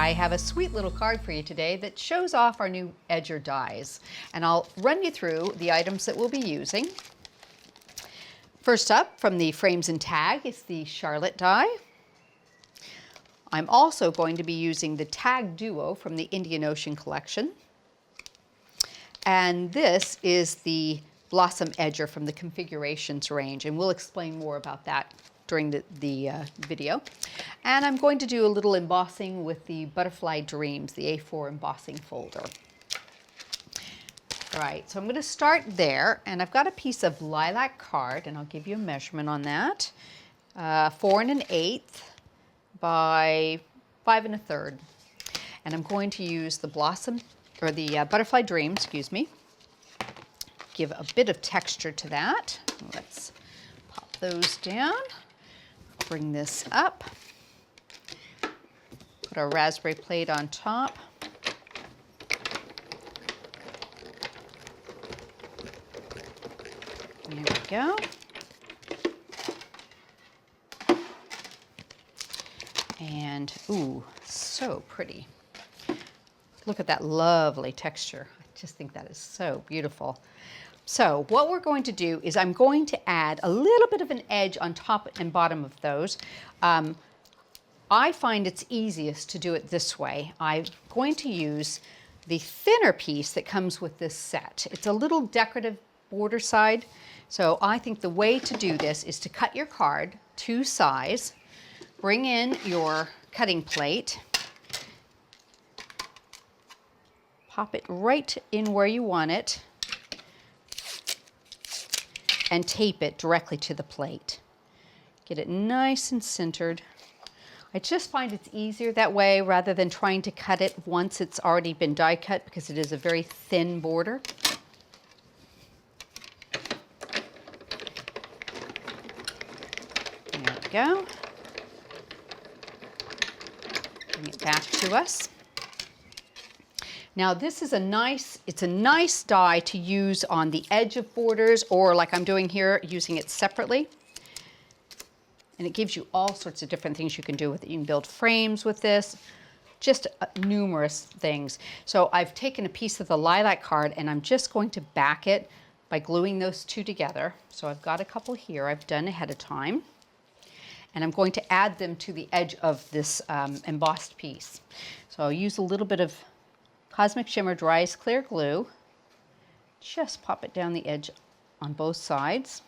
I have a sweet little card for you today that shows off our new edger dies. And I'll run you through the items that we'll be using. First up, from the Frames and Tag, is the Charlotte die. I'm also going to be using the Tag Duo from the Indian Ocean collection. And this is the Blossom Edger from the Configurations range, and we'll explain more about that during the video. And I'm going to do a little embossing with the Butterfly Dreams, the A4 embossing folder. All right, so I'm going to start there, and I've got a piece of Lilac Card, and I'll give you a measurement on that. 4 1/8 by 5 1/3. And I'm going to use the Butterfly Dream, excuse me. Give a bit of texture to that. Let's pop those down. Bring this up. Put our raspberry plate on top. There we go. And, ooh, so pretty. Look at that lovely texture. I just think that is so beautiful. So what we're going to do is I'm going to add a little bit of an edge on top and bottom of those. I find it's easiest to do it this way. I'm going to use the thinner piece that comes with this set. It's a little decorative border side. So I think the way to do this is to cut your card to size, bring in your cutting plate, pop it right in where you want it, and tape it directly to the plate. Get it nice and centered. I just find it's easier that way rather than trying to cut it once it's already been die cut, because it is a very thin border. There we go. Bring it back to us. Now this is it's a nice die to use on the edge of borders, or like I'm doing here, using it separately. And it gives you all sorts of different things you can do with it. You can build frames with this, just numerous things. So I've taken a piece of the Lilac Card and I'm just going to back it by gluing those two together. So I've got a couple here I've done ahead of time. And I'm going to add them to the edge of this embossed piece. So I'll use a little bit of Cosmic Shimmer Dry as Clear glue. Just pop it down the edge on both sides.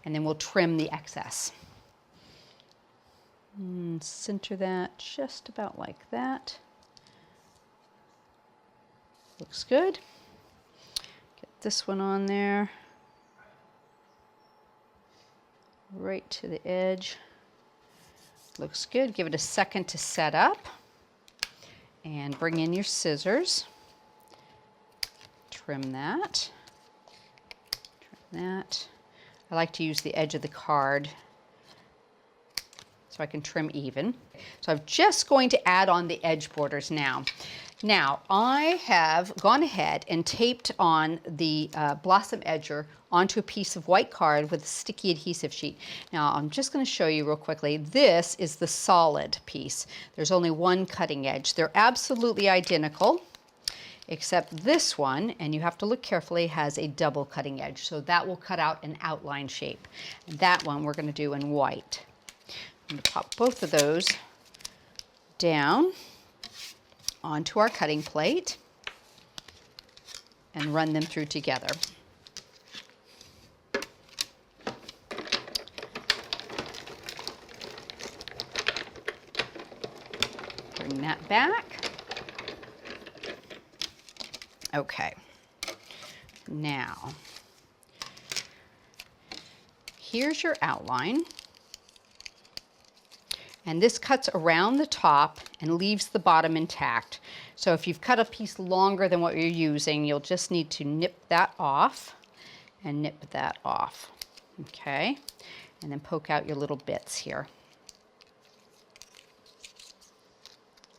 And then we'll trim the excess. And center that just about like that. Looks good. Get this one on there. Right to the edge. Looks good. Give it a second to set up. And bring in your scissors. Trim that. Trim that. I like to use the edge of the card so I can trim even. So I'm just going to add on the edge borders now. Now, I have gone ahead and taped on the Blossom Edger onto a piece of white card with a sticky adhesive sheet. Now, I'm just going to show you real quickly. This is the solid piece. There's only one cutting edge. They're absolutely identical, except this one, and you have to look carefully, has a double cutting edge. So that will cut out an outline shape. And that one we're going to do in white. I'm going to pop both of those down onto our cutting plate and run them through together. Bring that back. Okay. Now, here's your outline. And this cuts around the top and leaves the bottom intact. So if you've cut a piece longer than what you're using, you'll just need to nip that off and nip that off. Okay? And then poke out your little bits here.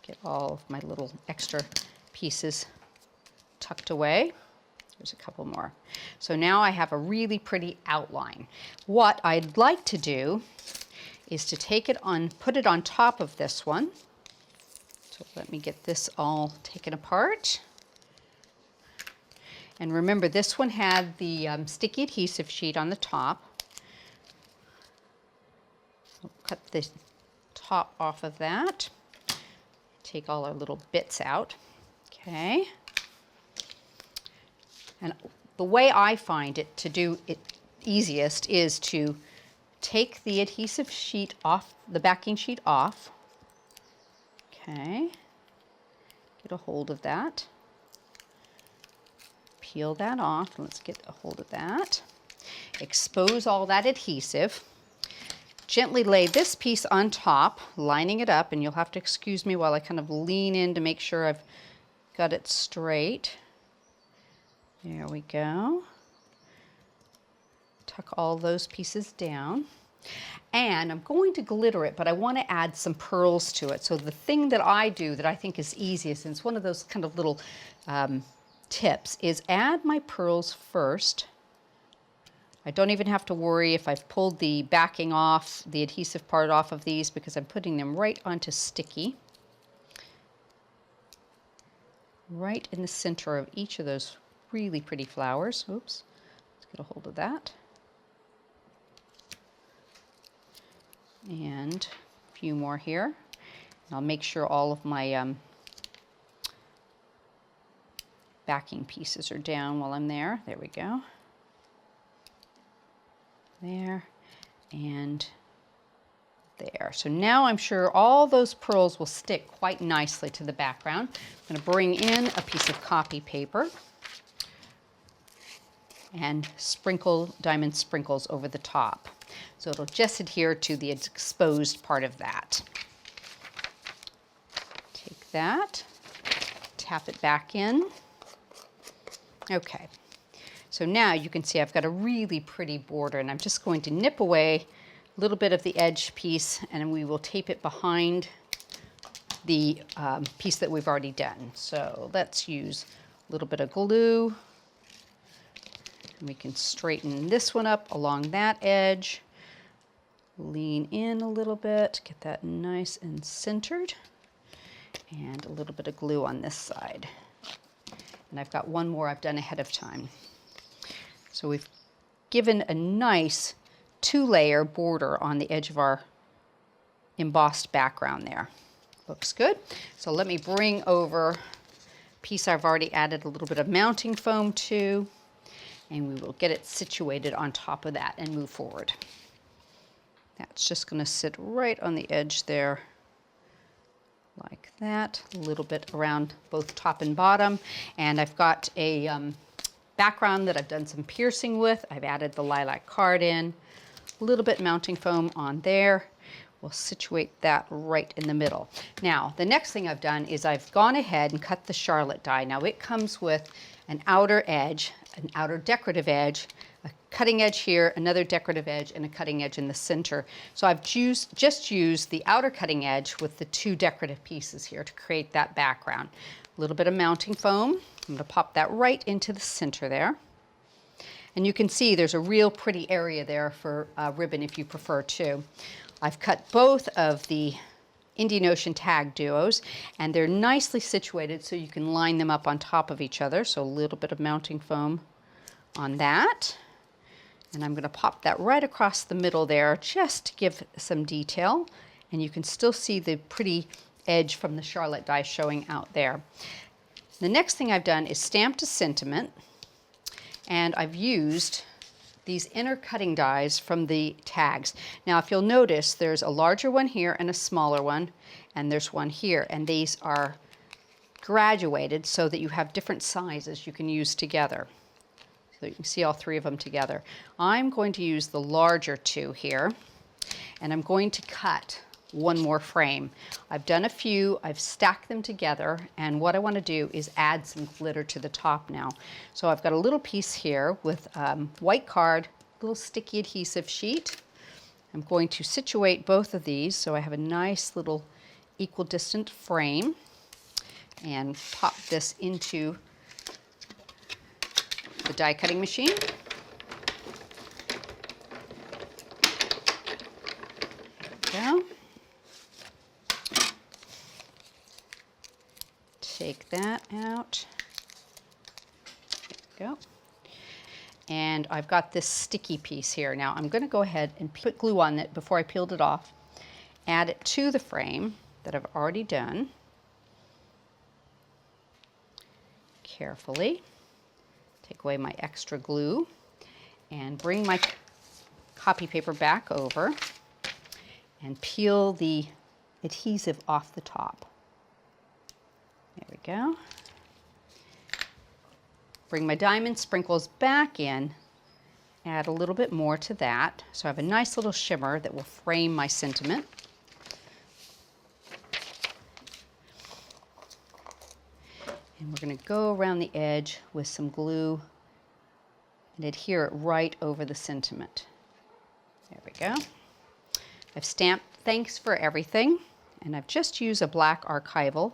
Get all of my little extra pieces tucked away. There's a couple more. So now I have a really pretty outline. What I'd like to do is to take it on, put it on top of this one. So let me get this all taken apart. And remember, this one had the sticky adhesive sheet on the top. So cut the top off of that. Take all our little bits out. Okay. And the way I find it to do it easiest is to take the adhesive sheet off, the backing sheet off. Okay. Get a hold of that. Peel that off. Let's get a hold of that. Expose all that adhesive. Gently lay this piece on top, lining it up, and you'll have to excuse me while I kind of lean in to make sure I've got it straight. There we go. Tuck all those pieces down. And I'm going to glitter it, but I want to add some pearls to it. So the thing that I do that I think is easiest, and it's one of those kind of little tips, is add my pearls first. I don't even have to worry if I've pulled the backing off, the adhesive part off of these, because I'm putting them right onto sticky. Right in the center of each of those really pretty flowers. Oops, let's get a hold of that. And a few more here. And I'll make sure all of my backing pieces are down while I'm there. There we go. There and there. So now I'm sure all those pearls will stick quite nicely to the background. I'm going to bring in a piece of copy paper and sprinkle diamond sprinkles over the top. So it'll just adhere to the exposed part of that. Take that, tap it back in. Okay. So now you can see I've got a really pretty border, and I'm just going to nip away a little bit of the edge piece, and we will tape it behind the piece that we've already done. So let's use a little bit of glue. And we can straighten this one up along that edge. Lean in a little bit, get that nice and centered. And a little bit of glue on this side. And I've got one more I've done ahead of time. So we've given a nice 2-layer border on the edge of our embossed background there. Looks good. So let me bring over a piece I've already added a little bit of mounting foam to, and we will get it situated on top of that and move forward. That's just going to sit right on the edge there, like that, a little bit around both top and bottom. And I've got a background that I've done some piercing with. I've added the Lilac Card in, a little bit mounting foam on there. We'll situate that right in the middle. Now, the next thing I've done is I've gone ahead and cut the Charlotte die. Now, it comes with an outer edge, an outer decorative edge, a cutting edge here, another decorative edge, and a cutting edge in the center. So I've just used the outer cutting edge with the 2 decorative pieces here to create that background. A little bit of mounting foam. I'm going to pop that right into the center there. And you can see there's a real pretty area there for ribbon if you prefer to. I've cut both of the Indian Ocean tag duos, and they're nicely situated so you can line them up on top of each other. So a little bit of mounting foam on that. And I'm going to pop that right across the middle there just to give some detail. And you can still see the pretty edge from the Charlotte die showing out there. The next thing I've done is stamped a sentiment, and I've used these inner cutting dies from the tags. Now, if you'll notice, there's a larger one here and a smaller one, and there's one here, and these are graduated so that you have different sizes you can use together. So you can see all 3 of them together. I'm going to use the larger 2 here, and I'm going to cut one more frame. I've done a few, I've stacked them together, and what I want to do is add some glitter to the top now. So I've got a little piece here with white card, little sticky adhesive sheet. I'm going to situate both of these so I have a nice little equidistant frame, and pop this into the die cutting machine. take that out. There we go. And I've got this sticky piece here. Now I'm going to go ahead and put glue on it before I peeled it off. Add it to the frame that I've already done. Carefully take away my extra glue and bring my copy paper back over and peel the adhesive off the top. There we go. Bring my diamond sprinkles back in, add a little bit more to that, so I have a nice little shimmer that will frame my sentiment. And we're going to go around the edge with some glue and adhere it right over the sentiment. There we go. I've stamped "Thanks for Everything," and I've just used a black Archival.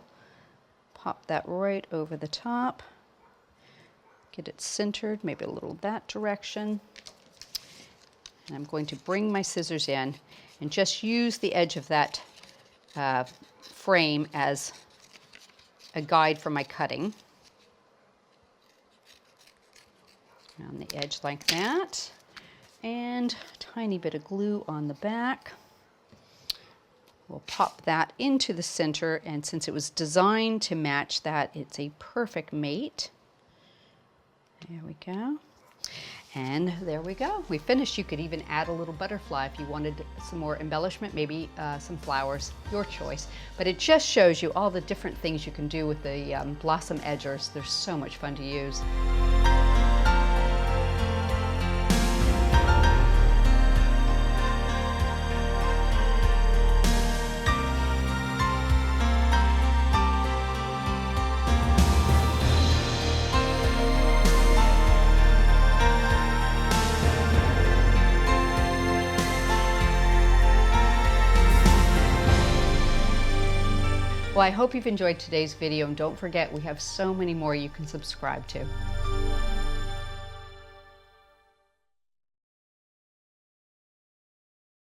Pop that right over the top. Get it centered, maybe a little that direction. And I'm going to bring my scissors in and just use the edge of that frame as a guide for my cutting. Around the edge like that. And a tiny bit of glue on the back. We'll pop that into the center, and since it was designed to match that, it's a perfect mate. There we go. And there we go. We finished. You could even add a little butterfly if you wanted some more embellishment, maybe some flowers, your choice. But it just shows you all the different things you can do with the blossom edgers. They're so much fun to use. Well, I hope you've enjoyed today's video, and don't forget we have so many more you can subscribe to.